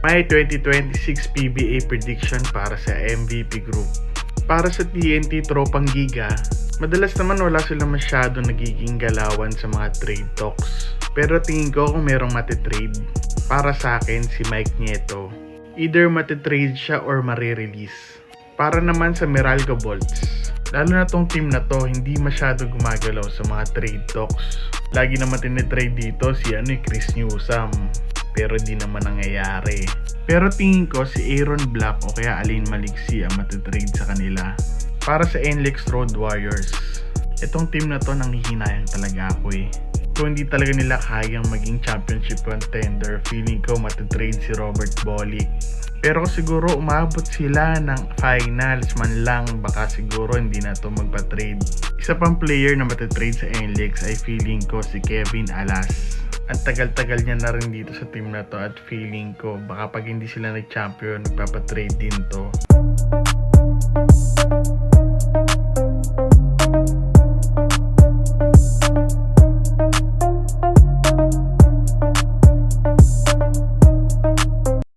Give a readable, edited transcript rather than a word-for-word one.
May 2026 PBA prediction para sa MVP group. Para sa TNT Tropang Giga, madalas naman wala silang masyado nagiging galawan sa mga trade talks. Pero tingin ko kung merong matitrade, para sa akin si Mike Nieto. Either matitrade siya or marirelease. Para naman sa Meralco Bolts, lalo na tong team na to, hindi masyado gumagalaw sa mga trade talks. Lagi naman tinitrade dito si Chris Newsome, pero di naman nangyayari. Pero tingin ko si Aaron Black o kaya Alain Maliksi ang matitrade sa kanila. Para sa NLEX Road Warriors, itong team na to nanghihinayang talaga ako eh. Kung hindi talaga nila kayang maging championship contender, feeling ko matitrade si Robert Bolick. Pero siguro umabot sila ng finals man lang, baka siguro hindi na to magpa-trade. Isa pang player na matitrade sa NLEX ay feeling ko si Kevin Alas. Ang tagal-tagal niya na rin dito sa team na to at feeling ko baka pag hindi sila nag-champion, nagpapatrade din to.